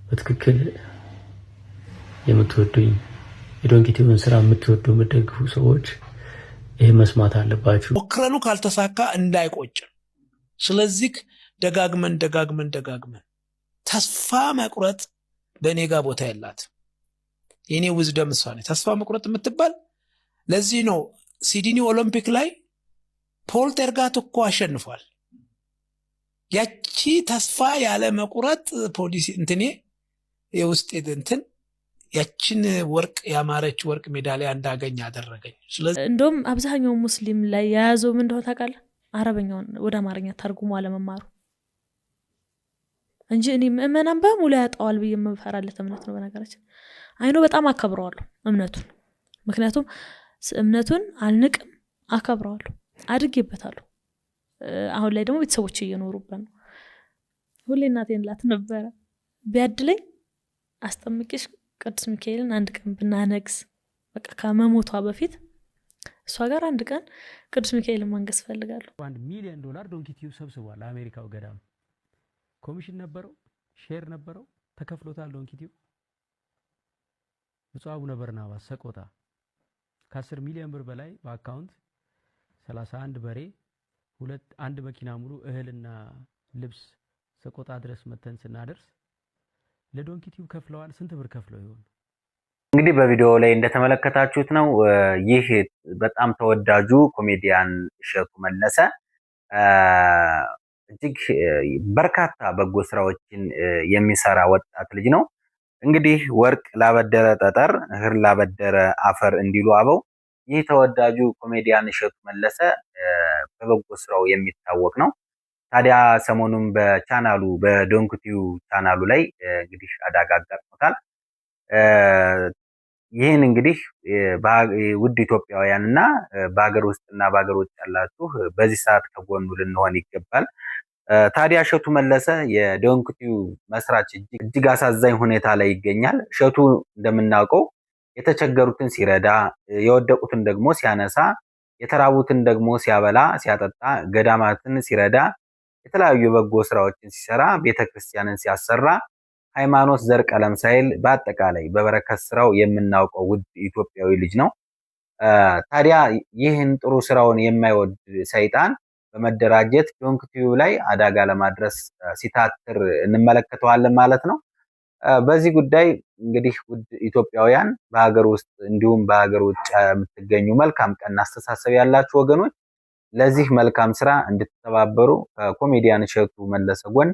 በትክክል የምትወዱኝ የዶንኪቲውን ስራ የምትወዱ የምትደግፉ ሰዎች ይሄ መስማት አለባችሁ። ሞክረኑ ካልተሳካ እንዳይቆጭ። ስለዚህ ደጋግመን ተስፋ መቁረጥ በእኔ ጋር ቦታ ያላት የኔ ውዝደም እሷ ነች። ተስፋ መቁረጥ የምትባል ለዚህ ነው ሲድኒ ኦሎምፒክ ላይ ፖል ቴርጋት እኮ አሸንፏል። ያቺ ተስፋ ያለ መቁረጥ ፖሊሲ እንትኔ የውስጥ እንትን ያችን ወርቅ ያማረች ወርቅ ሜዳሊያ እንዳገኝ አደረገኝ። ስለዚህ እንደውም አብዛኛው ሙስሊም ላይ ያያዘው ምን እንደሆነ ታውቃለህ? አረበኛውን ወደ አማርኛ ተርጉሞ አለመማሩ እንጂ እኔ ምእመናን በሙሉ ያጣዋል ብዬ የምፈራለት እምነት ነው። በነገራችን አይኖ በጣም አከብረዋለሁ እምነቱን። ምክንያቱም እምነቱን አልንቅም፣ አከብረዋለሁ፣ አድጌበታለሁ። አሁን ላይ ደግሞ ቤተሰቦች እየኖሩበት ነው። ሁሌ እናቴን ላት ነበረ ቢያድለኝ አስጠምቂሽ ቅዱስ ሚካኤልን አንድ ቀን ብናነግስ በቃ ከመሞቷ በፊት እሷ ጋር አንድ ቀን ቅዱስ ሚካኤልን ማንገስ ፈልጋለሁ። $1 ሚሊዮን ዶንኪቲው ሰብስቧል። አሜሪካው ገዳም ኮሚሽን ነበረው፣ ሼር ነበረው፣ ተከፍሎታል። ዶንኪቲው ብፁዕ አቡነ በርናባስ ሰቆጣ ከ10 ሚሊዮን ብር በላይ በአካውንት 31 በሬ አንድ መኪና ሙሉ እህልና ልብስ ሰቆጣ ድረስ መተን ስናደርስ ለዶንኪቲው ከፍለዋል። ስንት ብር ከፍለው ይሆን? እንግዲህ በቪዲዮ ላይ እንደተመለከታችሁት ነው። ይህ በጣም ተወዳጁ ኮሜዲያን እሸቱ መለሰ እጅግ በርካታ በጎ ስራዎችን የሚሰራ ወጣት ልጅ ነው። እንግዲህ ወርቅ ላበደረ ጠጠር፣ እህል ላበደረ አፈር እንዲሉ አበው። ይህ ተወዳጁ ኮሜዲያን እሸቱ መለሰ በበጎ ስራው የሚታወቅ ነው። ታዲያ ሰሞኑን በቻናሉ በዶንኪቲው ቻናሉ ላይ እንግዲህ አደጋ አጋጥሞታል። ይህን እንግዲህ ውድ ኢትዮጵያውያንና በሀገር ውስጥና በሀገር ውጭ ያላችሁ በዚህ ሰዓት ከጎኑ ልንሆን ይገባል። ታዲያ እሸቱ መለሰ የዶንኪቲው መስራች እጅግ አሳዛኝ ሁኔታ ላይ ይገኛል። እሸቱ እንደምናውቀው የተቸገሩትን ሲረዳ፣ የወደቁትን ደግሞ ሲያነሳ፣ የተራቡትን ደግሞ ሲያበላ ሲያጠጣ፣ ገዳማትን ሲረዳ፣ የተለያዩ የበጎ ስራዎችን ሲሰራ፣ ቤተክርስቲያንን ሲያሰራ፣ ሃይማኖት ዘር ቀለም ሳይል በአጠቃላይ በበረከት ስራው የምናውቀው ውድ ኢትዮጵያዊ ልጅ ነው። ታዲያ ይህን ጥሩ ስራውን የማይወድ ሰይጣን በመደራጀት ዶንኪቲው ላይ አደጋ ለማድረስ ሲታትር እንመለከተዋለን ማለት ነው። በዚህ ጉዳይ እንግዲህ ውድ ኢትዮጵያውያን በሀገር ውስጥ እንዲሁም በሀገር ውጭ የምትገኙ መልካም ቀና አስተሳሰብ ያላችሁ ወገኖች ለዚህ መልካም ስራ እንድትተባበሩ ከኮሜዲያን እሸቱ መለሰ ጎን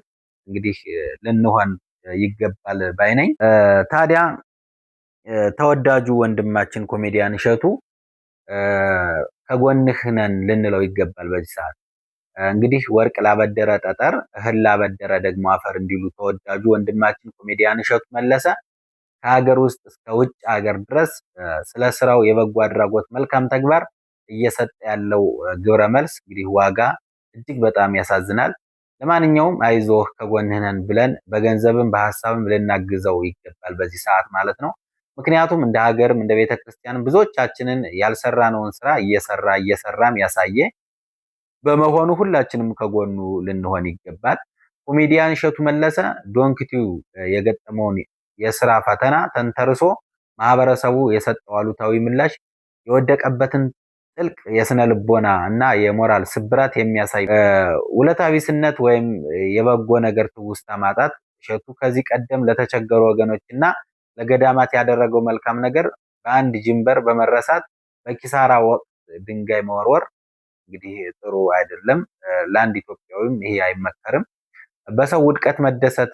እንግዲህ ልንሆን ይገባል ባይነኝ። ታዲያ ተወዳጁ ወንድማችን ኮሜዲያን እሸቱ ከጎንህ ነን ልንለው ይገባል በዚህ ሰዓት። እንግዲህ ወርቅ ላበደረ ጠጠር፣ እህል ላበደረ ደግሞ አፈር እንዲሉ ተወዳጁ ወንድማችን ኮሜዲያን እሸቱ መለሰ ከሀገር ውስጥ እስከ ውጭ ሀገር ድረስ ስለ ስራው የበጎ አድራጎት መልካም ተግባር እየሰጠ ያለው ግብረ መልስ እንግዲህ ዋጋ እጅግ በጣም ያሳዝናል። ለማንኛውም አይዞህ ከጎንህ ነን ብለን በገንዘብም በሐሳብም ልናግዘው ይገባል በዚህ ሰዓት ማለት ነው። ምክንያቱም እንደ ሀገርም እንደ ቤተክርስቲያንም ብዙዎቻችንን ያልሰራነውን ስራ እየሰራም ያሳየ በመሆኑ ሁላችንም ከጎኑ ልንሆን ይገባል። ኮሜዲያን እሸቱ መለሰ ዶንኪቲው የገጠመውን የስራ ፈተና ተንተርሶ ማህበረሰቡ የሰጠው አሉታዊ ምላሽ የወደቀበትን ጥልቅ የስነ ልቦና እና የሞራል ስብራት የሚያሳይ ውለታ ቢስነት ወይም የበጎ ነገር ትውስታ ማጣት እሸቱ ከዚህ ቀደም ለተቸገሩ ወገኖችና ለገዳማት ያደረገው መልካም ነገር በአንድ ጅንበር በመረሳት በኪሳራ ወቅት ድንጋይ መወርወር እንግዲህ ጥሩ አይደለም። ለአንድ ኢትዮጵያዊም ይሄ አይመከርም። በሰው ውድቀት መደሰት፣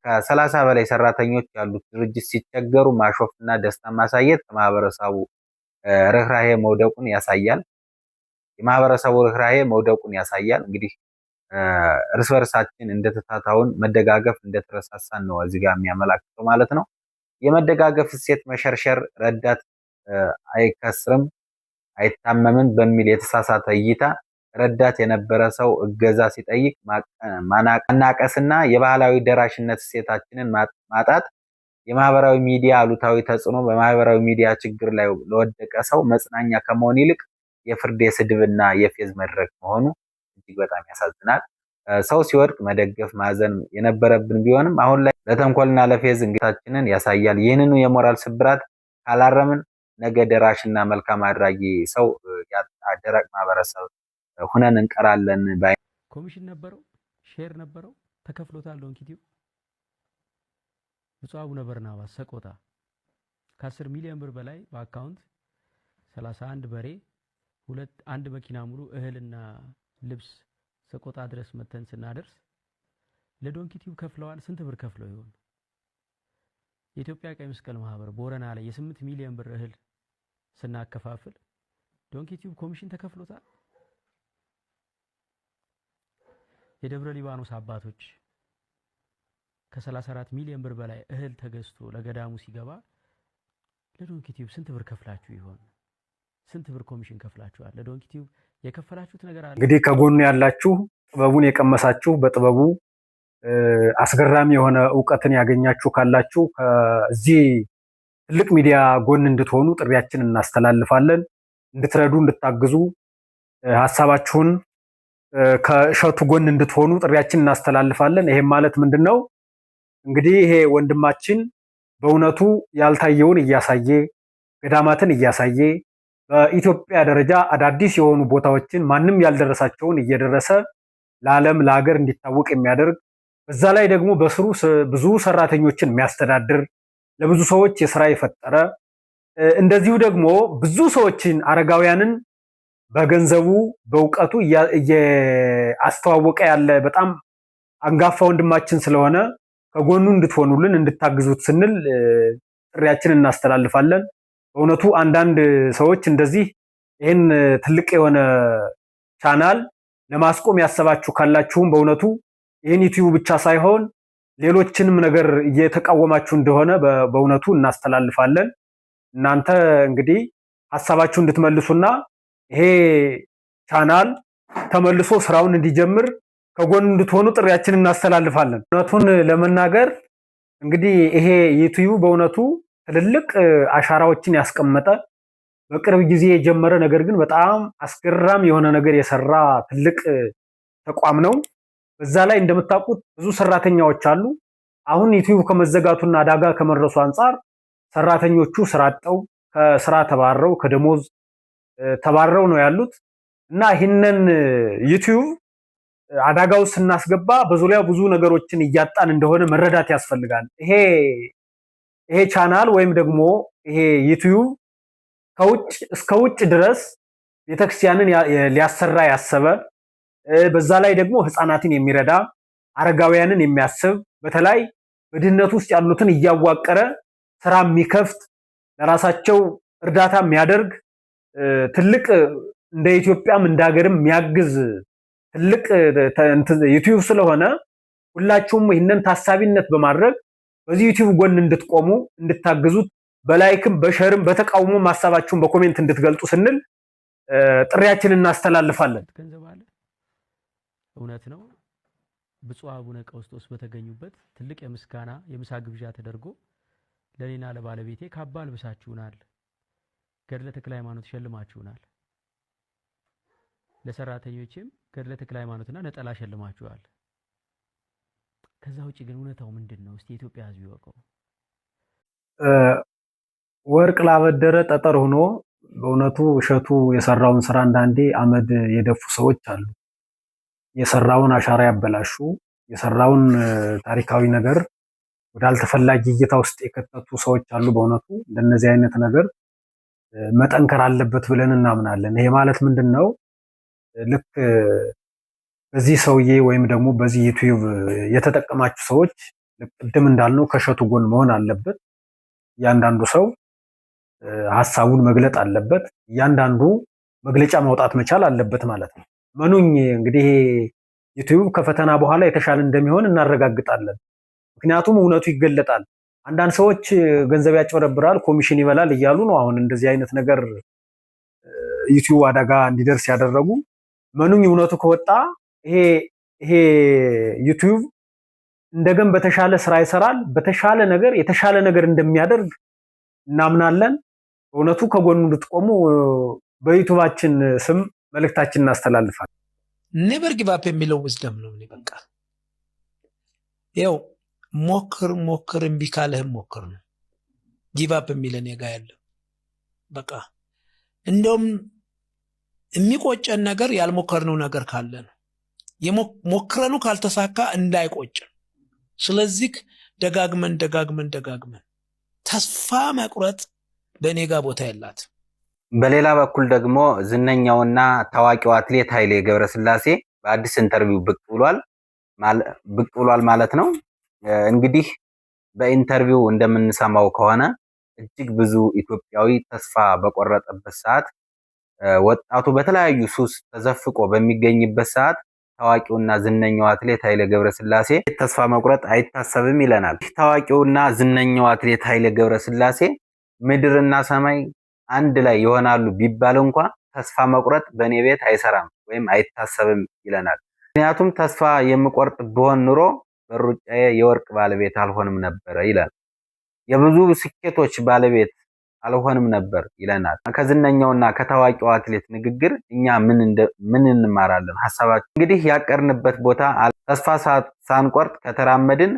ከ30 በላይ ሰራተኞች ያሉት ድርጅት ሲቸገሩ ማሾፍና ደስታ ማሳየት ከማህበረሰቡ ርህራሄ መውደቁን ያሳያል። የማህበረሰቡ ርህራሄ መውደቁን ያሳያል። እንግዲህ እርስ በርሳችን እንደተታታውን መደጋገፍ እንደተረሳሳን ነው እዚህ ጋር የሚያመላክተው ማለት ነው። የመደጋገፍ እሴት መሸርሸር ረዳት አይከስርም አይታመምም በሚል የተሳሳተ እይታ ረዳት የነበረ ሰው እገዛ ሲጠይቅ ማናቀስና የባህላዊ ደራሽነት እሴታችንን ማጣት የማህበራዊ ሚዲያ አሉታዊ ተጽዕኖ በማህበራዊ ሚዲያ ችግር ላይ ለወደቀ ሰው መጽናኛ ከመሆን ይልቅ የፍርድ የስድብና የፌዝ መድረክ መሆኑ እጅግ በጣም ያሳዝናል። ሰው ሲወድቅ መደገፍ ማዘን የነበረብን ቢሆንም አሁን ላይ ለተንኮልና ለፌዝ እንግታችንን ያሳያል። ይህንኑ የሞራል ስብራት ካላረምን ነገ ደራሽና መልካም አድራጊ ሰው ያጣ ደረቅ ማህበረሰብ ሁነን እንቀራለን። ኮሚሽን ነበረው፣ ሼር ነበረው፣ ተከፍሎታል። ዶንኪቲው ብፁዕ አቡነ በርናባስ ሰቆጣ ከ10 ሚሊዮን ብር በላይ በአካውንት 31 በሬ አንድ መኪና ሙሉ እህልና ልብስ ሰቆጣ ድረስ መተን ስናደርስ ለዶንኪቲው ከፍለዋል። ስንት ብር ከፍለው ይሆን? የኢትዮጵያ ቀይ መስቀል ማህበር ቦረና ላይ የ8 ሚሊዮን ብር እህል ስናከፋፍል ዶንኪቲው ኮሚሽን ተከፍሎታል። የደብረ ሊባኖስ አባቶች ከ34 ሚሊዮን ብር በላይ እህል ተገዝቶ ለገዳሙ ሲገባ ለዶንኪቲው ስንት ብር ከፍላችሁ ይሆን? ስንት ብር ኮሚሽን ከፍላችኋል? ለዶንኪቲው የከፈላችሁት ነገር አለ? እንግዲህ ከጎኑ ያላችሁ ጥበቡን የቀመሳችሁ በጥበቡ አስገራሚ የሆነ እውቀትን ያገኛችሁ ካላችሁ ከዚህ ትልቅ ሚዲያ ጎን እንድትሆኑ ጥሪያችን እናስተላልፋለን። እንድትረዱ፣ እንድታግዙ፣ ሀሳባችሁን ከእሸቱ ጎን እንድትሆኑ ጥሪያችን እናስተላልፋለን። ይሄም ማለት ምንድነው? እንግዲህ ይሄ ወንድማችን በእውነቱ ያልታየውን እያሳየ ገዳማትን እያሳየ በኢትዮጵያ ደረጃ አዳዲስ የሆኑ ቦታዎችን ማንም ያልደረሳቸውን እየደረሰ ለዓለም ለሀገር እንዲታወቅ የሚያደርግ በዛ ላይ ደግሞ በስሩ ብዙ ሰራተኞችን የሚያስተዳድር ለብዙ ሰዎች የስራ የፈጠረ እንደዚሁ ደግሞ ብዙ ሰዎችን አረጋውያንን በገንዘቡ በእውቀቱ እያስተዋወቀ ያለ በጣም አንጋፋ ወንድማችን ስለሆነ ከጎኑ እንድትሆኑልን እንድታግዙት ስንል ጥሪያችንን እናስተላልፋለን። በእውነቱ አንዳንድ ሰዎች እንደዚህ ይህን ትልቅ የሆነ ቻናል ለማስቆም ያሰባችሁ ካላችሁም በእውነቱ ይህን ዩቲዩብ ብቻ ሳይሆን ሌሎችንም ነገር እየተቃወማችሁ እንደሆነ በእውነቱ እናስተላልፋለን። እናንተ እንግዲህ ሀሳባችሁ እንድትመልሱና ይሄ ቻናል ተመልሶ ስራውን እንዲጀምር ከጎን እንድትሆኑ ጥሪያችንን እናስተላልፋለን። እውነቱን ለመናገር እንግዲህ ይሄ ዩቲዩብ በእውነቱ ትልልቅ አሻራዎችን ያስቀመጠ በቅርብ ጊዜ የጀመረ ነገር ግን በጣም አስገራሚ የሆነ ነገር የሰራ ትልቅ ተቋም ነው። በዛ ላይ እንደምታውቁት ብዙ ሰራተኞች አሉ። አሁን ዩቲዩብ ከመዘጋቱና አደጋ ከመድረሱ አንጻር ሰራተኞቹ ስራ አጥተው ከስራ ተባረው ከደሞዝ ተባረው ነው ያሉት እና ይህንን ዩቲዩብ አደጋው ስናስገባ በዙሪያው ብዙ ነገሮችን እያጣን እንደሆነ መረዳት ያስፈልጋል። ይሄ ቻናል ወይም ደግሞ ይሄ ዩቲዩብ ከውጭ እስከ ውጭ ድረስ ቤተክርስቲያንን ሊያሰራ ያሰበ በዛ ላይ ደግሞ ህፃናትን የሚረዳ አረጋውያንን የሚያስብ በተለይ በድህነት ውስጥ ያሉትን እያዋቀረ ስራ የሚከፍት ለራሳቸው እርዳታ የሚያደርግ ትልቅ እንደ ኢትዮጵያም እንደ ሀገርም የሚያግዝ ትልቅ ዩቲዩብ ስለሆነ ሁላችሁም ይህንን ታሳቢነት በማድረግ በዚህ ዩቲዩብ ጎን እንድትቆሙ እንድታግዙት በላይክም በሸርም በተቃውሞ ሀሳባችሁን በኮሜንት እንድትገልጡ ስንል ጥሪያችንን እናስተላልፋለን። እውነት ነው። ብፁዕ አቡነ ቀውስጦስ በተገኙበት ትልቅ የምሳ ግብዣ ተደርጎ ለኔና ለባለቤቴ ካባ ልብሳችሁናል፣ ገድለ ተክለ ሃይማኖት ሸልማችሁናል፣ ለሰራተኞችም ገድለ ተክለ ሃይማኖትና ነጠላ ሸልማችኋል። ከዛ ውጪ ግን እውነታው ምንድነው? እስቲ የኢትዮጵያ ሕዝብ ይወቀው። ወርቅ ላበደረ ጠጠር ሆኖ በእውነቱ እሸቱ የሰራውን ስራ አንዳንዴ አመድ የደፉ ሰዎች አሉ። የሰራውን አሻራ ያበላሹ፣ የሰራውን ታሪካዊ ነገር ወዳልተፈላጊ እይታ ውስጥ የከተቱ ሰዎች አሉ። በእውነቱ እንደነዚህ አይነት ነገር መጠንከር አለበት ብለን እናምናለን። ይሄ ማለት ምንድነው? ልክ በዚህ ሰውዬ ወይም ደግሞ በዚህ ዩቲዩብ የተጠቀማችሁ ሰዎች ቅድም እንዳልነው ከእሸቱ ጎን መሆን አለበት። እያንዳንዱ ሰው ሀሳቡን መግለጥ አለበት። እያንዳንዱ መግለጫ ማውጣት መቻል አለበት ማለት ነው። መኑኝ እንግዲህ ዩቲዩብ ከፈተና በኋላ የተሻለ እንደሚሆን እናረጋግጣለን። ምክንያቱም እውነቱ ይገለጣል። አንዳንድ ሰዎች ገንዘብ ያጭበረብራል፣ ኮሚሽን ይበላል እያሉ ነው አሁን እንደዚህ አይነት ነገር ዩቲዩብ አደጋ እንዲደርስ ያደረጉ። መኑኝ እውነቱ ከወጣ ይሄ ዩቲዩብ እንደገና በተሻለ ስራ ይሰራል፣ በተሻለ ነገር የተሻለ ነገር እንደሚያደርግ እናምናለን። እውነቱ ከጎኑ እንድትቆሙ በዩቲዩባችን ስም መልእክታችን እናስተላልፋለን። ኔቨር ጊቭ አፕ የሚለው ዊዝደም ነው። በቃ ያው ሞክር እምቢ ካለህም ሞክር ነው። ጊቭ አፕ የሚል እኔ ጋ ያለው በቃ እንደውም የሚቆጨን ነገር ያልሞከርነው ነገር ካለ ነው። ሞክረኑ ካልተሳካ እንዳይቆጭን። ስለዚህ ደጋግመን ተስፋ መቁረጥ በእኔ ጋ ቦታ የላት። በሌላ በኩል ደግሞ ዝነኛውና ታዋቂው አትሌት ኃይሌ ገብረስላሴ በአዲስ ኢንተርቪው ብቅ ብሏል ማለት ነው። እንግዲህ በኢንተርቪው እንደምንሰማው ከሆነ እጅግ ብዙ ኢትዮጵያዊ ተስፋ በቆረጠበት ሰዓት፣ ወጣቱ በተለያዩ ሱስ ተዘፍቆ በሚገኝበት ሰዓት ታዋቂውና ዝነኛው አትሌት ኃይሌ ገብረስላሴ ተስፋ መቁረጥ አይታሰብም ይለናል። ታዋቂውና ዝነኛው አትሌት ኃይሌ ገብረስላሴ ምድርና ሰማይ አንድ ላይ ይሆናሉ ቢባል እንኳ ተስፋ መቁረጥ በእኔ ቤት አይሰራም ወይም አይታሰብም ይለናል። ምክንያቱም ተስፋ የምቆርጥ ብሆን ኑሮ በሩጫዬ የወርቅ ባለቤት አልሆንም ነበር ይላል። የብዙ ስኬቶች ባለቤት አልሆንም ነበር ይለናል። ከዝነኛውና ከታዋቂው አትሌት ንግግር እኛ ምን እንማራለን? ሐሳባችን እንግዲህ ያቀርንበት ቦታ ተስፋ ሳንቆርጥ ከተራመድን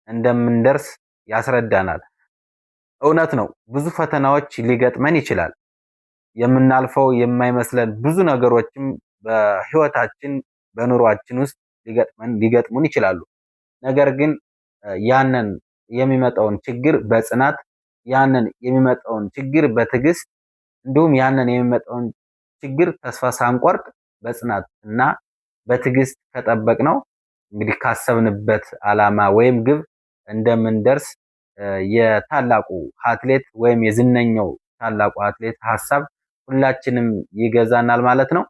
እንደምንደርስ ያስረዳናል። እውነት ነው። ብዙ ፈተናዎች ሊገጥመን ይችላል። የምናልፈው የማይመስለን ብዙ ነገሮችም በህይወታችን በኑሯችን ውስጥ ሊገጥሙን ይችላሉ። ነገር ግን ያንን የሚመጣውን ችግር በጽናት፣ ያንን የሚመጣውን ችግር በትዕግስት፣ እንዲሁም ያንን የሚመጣውን ችግር ተስፋ ሳንቆርጥ በጽናት እና በትዕግስት ከጠበቅነው እንግዲህ ካሰብንበት ዓላማ ወይም ግብ እንደምንደርስ የታላቁ አትሌት ወይም የዝነኛው ታላቁ አትሌት ሐሳብ ሁላችንም ይገዛናል ማለት ነው።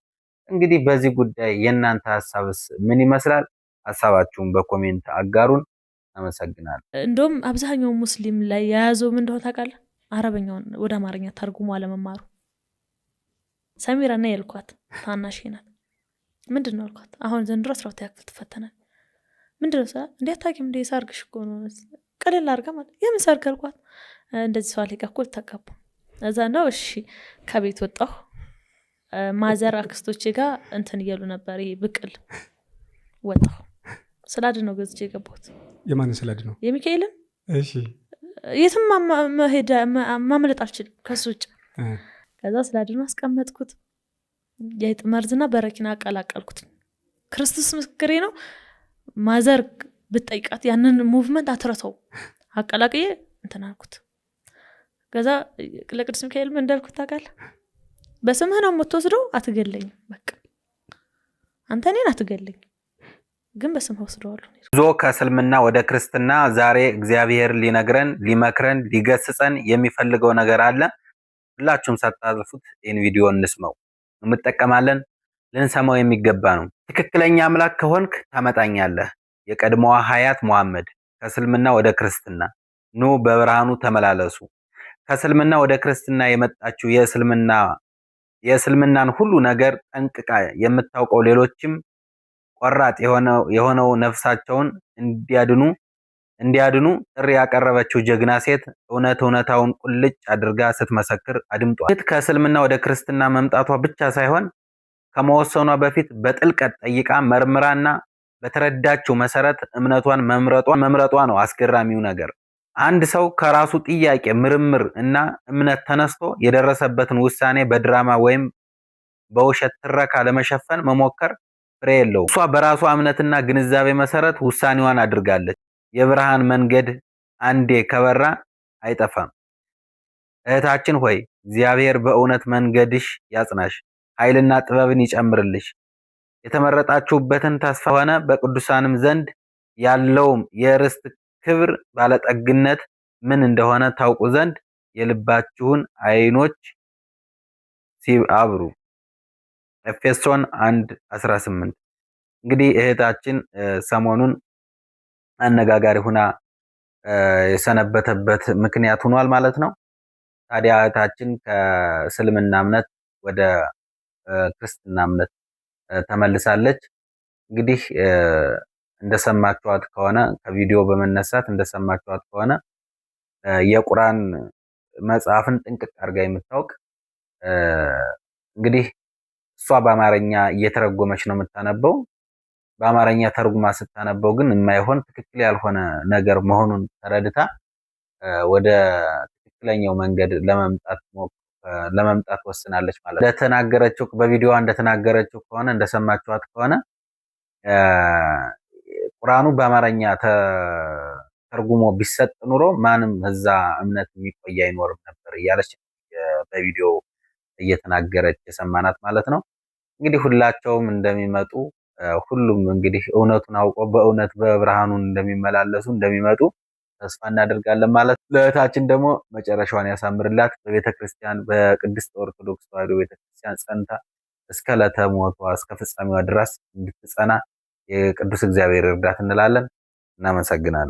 እንግዲህ በዚህ ጉዳይ የእናንተ ሐሳብስ ምን ይመስላል? ሐሳባችሁን በኮሜንት አጋሩን። አመሰግናለሁ። እንደውም አብዛኛው ሙስሊም ላይ የያዘው ምን እንደሆነ ታውቃለህ? አረበኛውን ወደ አማርኛ ተርጉሞ አለመማሩ። ሰሚራ እና የልኳት ታናሽ ናት። ምንድን ነው አልኳት፣ አሁን ዘንድሮ 12ኛ ክፍል ትፈተናል። ምንድን ነው ሰ እንዴት ታውቂም? እንደ ሰርግሽ እኮ ነው ቀለል አድርጋ ማለት የምን ሰርግ አልኳት። እንደዚህ ሰው አለቃ እኮ ተጋቡ። እዛ ነው እሺ። ከቤት ወጣሁ። ማዘር አክስቶቼ ጋር እንትን እያሉ ነበር። ይሄ ብቅል ወጣሁ። ስላድ ነው ገዝቼ የገባሁት። የማንን ስላድ ነው? የሚካኤልን። እሺ። የትም ማምለጥ አልችልም ከሱ ውጭ። ከዛ ስላድን አስቀመጥኩት። የአይጥ መርዝና በረኪና አቀላቀልኩት። ክርስቶስ ምስክሬ ነው። ማዘር ብትጠይቃት ያንን ሙቭመንት አትረተው። አቀላቅዬ እንትን አልኩት። ከዛ ለቅዱስ ሚካኤል ምን እንዳልኩት ታውቃለህ? በስምህ ነው የምትወስደው፣ አትገለኝም። በቃ አንተ እኔን አትገለኝ፣ ግን በስምህ ወስደዋለሁ። ጉዞ ከእስልምና ወደ ክርስትና ዛሬ እግዚአብሔር ሊነግረን፣ ሊመክረን፣ ሊገስጸን የሚፈልገው ነገር አለ። ሁላችሁም ሳታልፉት ይህን ቪዲዮ እንስማው። እንጠቀማለን፣ ልንሰማው የሚገባ ነው። ትክክለኛ አምላክ ከሆንክ ታመጣኛለህ። የቀድሞዋ ሀያት ሙሐመድ ከእስልምና ወደ ክርስትና ኑ በብርሃኑ ተመላለሱ። ከእስልምና ወደ ክርስትና የመጣችው የእስልምናን ሁሉ ነገር ጠንቅቃ የምታውቀው ሌሎችም ቆራጥ የሆነው ነፍሳቸውን እንዲያድኑ ጥሪ ያቀረበችው ጀግና ሴት እውነታውን ቁልጭ አድርጋ ስትመሰክር አድምጧል። ከእስልምና ወደ ክርስትና መምጣቷ ብቻ ሳይሆን ከመወሰኗ በፊት በጥልቀት ጠይቃ መርምራና በተረዳችው መሰረት እምነቷን መምረጧ ነው አስገራሚው ነገር። አንድ ሰው ከራሱ ጥያቄ፣ ምርምር እና እምነት ተነስቶ የደረሰበትን ውሳኔ በድራማ ወይም በውሸት ትረካ ለመሸፈን መሞከር ፍሬ የለውም። እሷ በራሷ እምነትና ግንዛቤ መሰረት ውሳኔዋን አድርጋለች። የብርሃን መንገድ አንዴ ከበራ አይጠፋም። እህታችን ሆይ እግዚአብሔር በእውነት መንገድሽ ያጽናሽ፣ ኃይልና ጥበብን ይጨምርልሽ። የተመረጣችሁበትን ተስፋ ሆነ በቅዱሳንም ዘንድ ያለውም የርስት ክብር ባለጠግነት ምን እንደሆነ ታውቁ ዘንድ የልባችሁን አይኖች ሲአብሩ። ኤፌሶን 1:18። እንግዲህ እህታችን ሰሞኑን አነጋጋሪ ሁና የሰነበተበት ምክንያት ሆኗል ማለት ነው። ታዲያ እህታችን ከእስልምና እምነት ወደ ክርስትና እምነት ተመልሳለች። እንግዲህ እንደሰማችኋት ከሆነ ከቪዲዮ በመነሳት እንደሰማችኋት ከሆነ የቁርአን መጽሐፍን ጥንቅቅ አድርጋ የምታውቅ እንግዲህ እሷ በአማርኛ እየተረጎመች ነው የምታነበው። በአማርኛ ተርጉማ ስታነበው ግን የማይሆን ትክክል ያልሆነ ነገር መሆኑን ተረድታ ወደ ትክክለኛው መንገድ ለመምጣት ወስናለች ማለት ነው። እንደተናገረችው በቪዲዮዋ እንደተናገረችው ከሆነ እንደሰማችኋት ከሆነ ቁርአኑ በአማርኛ ተርጉሞ ቢሰጥ ኑሮ ማንም እዛ እምነት የሚቆይ አይኖርም ነበር እያለች በቪዲዮ እየተናገረች የሰማናት ማለት ነው። እንግዲህ ሁላቸውም እንደሚመጡ ሁሉም እንግዲህ እውነቱን አውቀው በእውነት በብርሃኑን እንደሚመላለሱ እንደሚመጡ ተስፋ እናደርጋለን ማለት ነው። ለእህታችን ደግሞ መጨረሻዋን ያሳምርላት። በቤተክርስቲያን በቅድስት ኦርቶዶክስ ተዋሕዶ ቤተክርስቲያን ጸንታ እስከ ዕለተ ሞቷ እስከ ፍጻሜዋ ድረስ እንድትጸና የቅዱስ እግዚአብሔር እርዳት እንላለን። እናመሰግናለን።